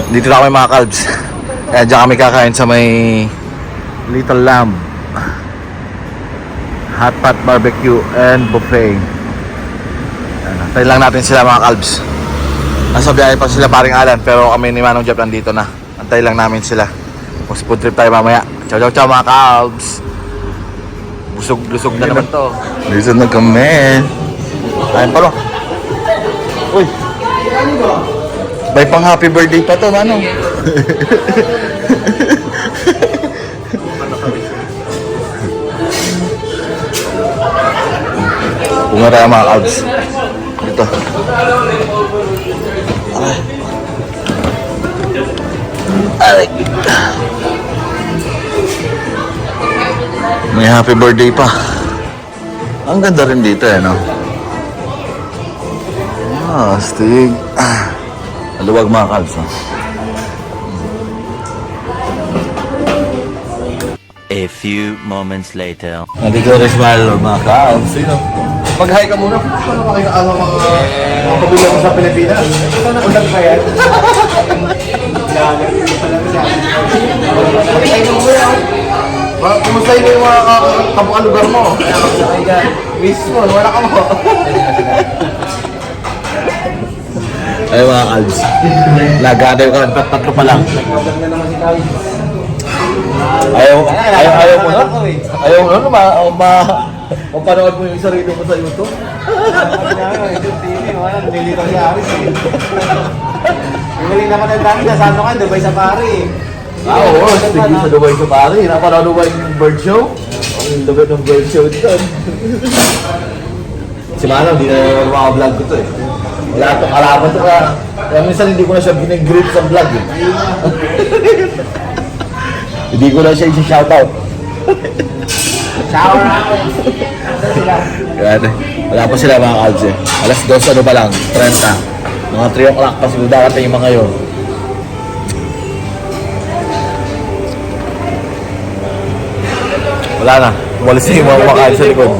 Dito na kami mga kalbs. Kaya dyan kami kakain sa may Little Lamb Hot Pot Barbecue and Buffet. Antayin lang natin sila mga kalbs. Nasa biyahe pa sila paring Alan, pero kami ni Manong Jeff nandito na. Antayin lang namin sila. Mas food trip tayo mamaya. Ciao ciao ciao mga kalbs. Busog-lusog na naman to. Busog na kami. Kain pa lo. Uy, may pang happy birthday pa to, Manong. Bunga tayo mga kalbs. Dito. Ay. May happy birthday pa. Ang ganda rin dito eh, no? Astig. Maluwag mga kalbs, no? A few moments later. Nandito rin smile mga kalbs. Sino? Mag-hi ka muna. Paano makikaawa mga kabilang mo sa Pilipinas? Ito na ulang pa yan. Kumusta yun yung mga kabukalugar mo? Miss mo, wala ka mo. Ay mga kalbs. Lagada yung kalan, tatlo pa lang. Ayaw mo na? Ayaw mo na? Mapanood mo yung sarili mo sa YouTube? Nilito si Aris eh. Yung naman ang dami na sa ano ka, Dubai Safari. Oo, sige sa Dubai ka pare. Napanood mo yung bird show? Ang lagad ng bird show dito. Si Manong, hindi na mga-vlog ko to eh. Wala itong kalaban to ka. Kaya minsan hindi ko na siya binag-greet sa vlog eh. Hindi ko na siya isi-shoutout. Shower out! Yan eh. Wala pa sila mga kalbs eh. Alas 2 ano pa lang, 30. Mga 3 o'clock pa siguro darating yung mga yun. Wala na. Umalis na yung mga kumakain sa likod.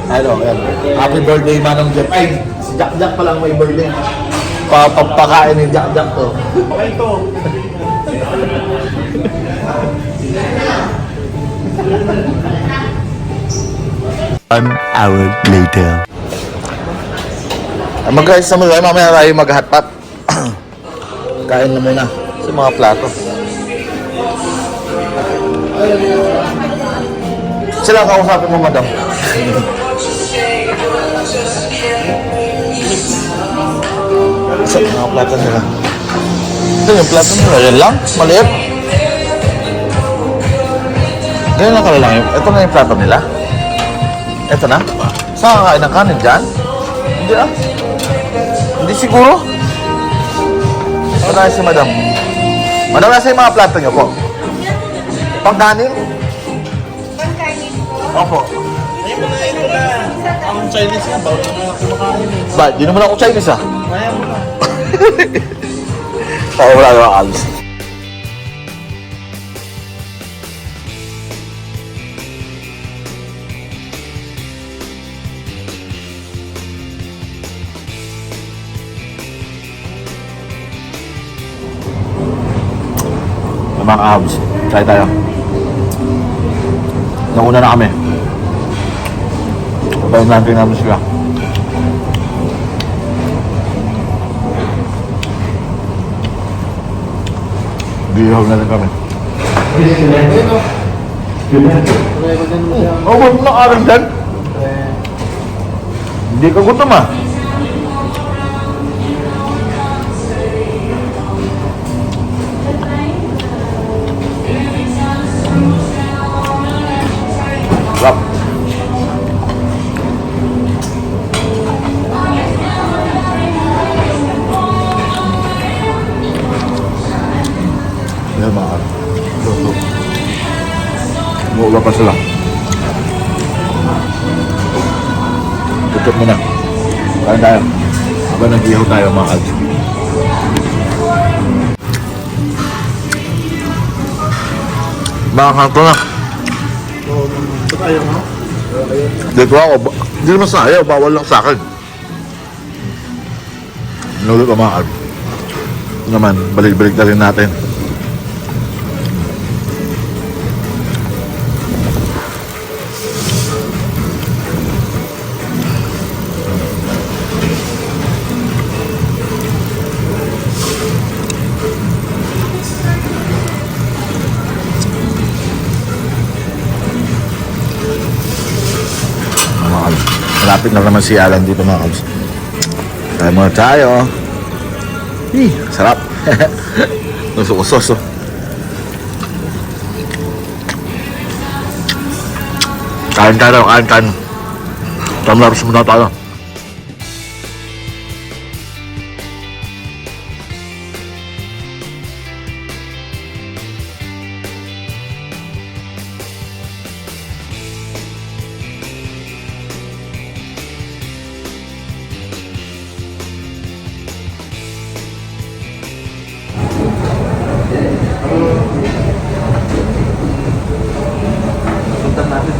Ano, yan. Happy birthday Manong Jeff. Ay, si Jack Jack pa lang may birthday. Papakain ni Jack Jack to. Okay to. An hour later. Mag-guys sa mga mamaya tayo mag-hotpot. Kain na muna sa mga plato. Sila ang kausapin mo, madam. Sa mga plato nila. Ito yung plato nila. Yan lang. Maliit. Ganyan lang kala lang yun. Ito na yung plato nila. Ito na. Saan kakain ng kanin dyan? Hindi ah. Hindi siguro. Ito na si madam. Madam, nasa yung mga plato nyo po? Pang-kanin? Opo. Ayun mo na, ito na. Ang Chinese nga, bawal na kumakain eh. Ba, di naman ako Chinese ah. Kaya mo na. Oo, wala naman alis. Mga abs, try tayo. Nauna na kami. Kapayin natin namin sila. Bihog na rin kami. Oh, wag mo lang arang dyan. Hindi ka gutom ah. Sarap. Yan mga luto. Umuulan pa sila. Tutok mo na. Kain tayo. Habang nag-ihaw tayo mga kalsi. Baka kanto na. Ba't ayaw mo? Dito ako. Hindi naman sa ayaw. Bawal lang sa akin. Nalulit ang mga kalsi. naman, balik-balik na rin natin. Mga kalbs, malapit na naman si Alan dito mga kalbs. Tayo muna tayo. Sarap. Nusok-usos oh. Kain tayo, kain. Tamlaros muna tayo. Sundan natin.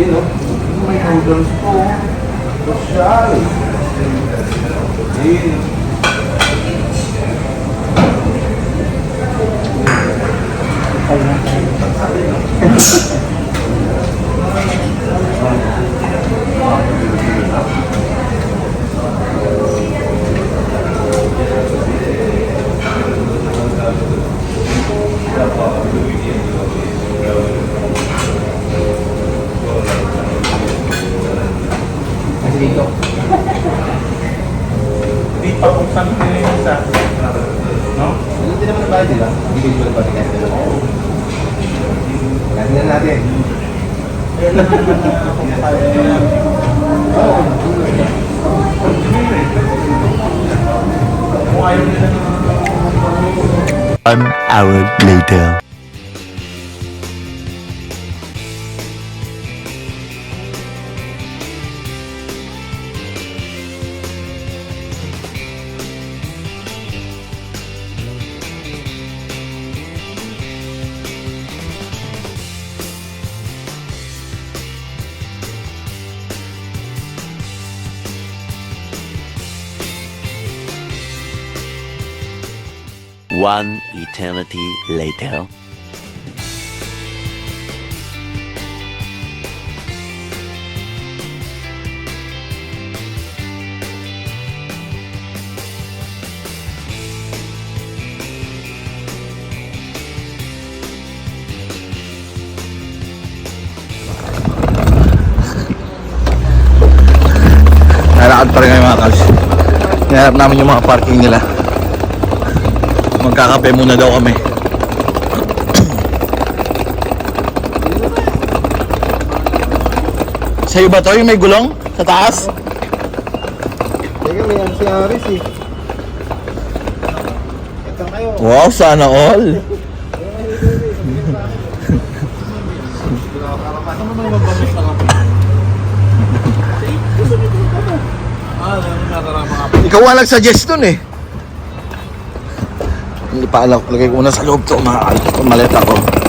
Yun o. May noodles po. Social. Yun. Dito. Di pa kung saan nila yung isa. No? Hindi naman nabayad nila. Hindi ko na pati kahit nila. Kasi na natin. Kung ayaw nila ng 1 hour later. One eternity later. Nalakad pa rin ngayon mga kalbs. Hinahanap namin yung mga parking nila. Magkakape muna daw kami. Sa'yo ba to yung may gulong? Sa taas? Teka, may ano si Aris eh. Ito kayo. Wow, sana all. Ikaw ang nag-suggest nun eh. Hindi pa alam. Lagay ko muna sa loob to. Maleta ko.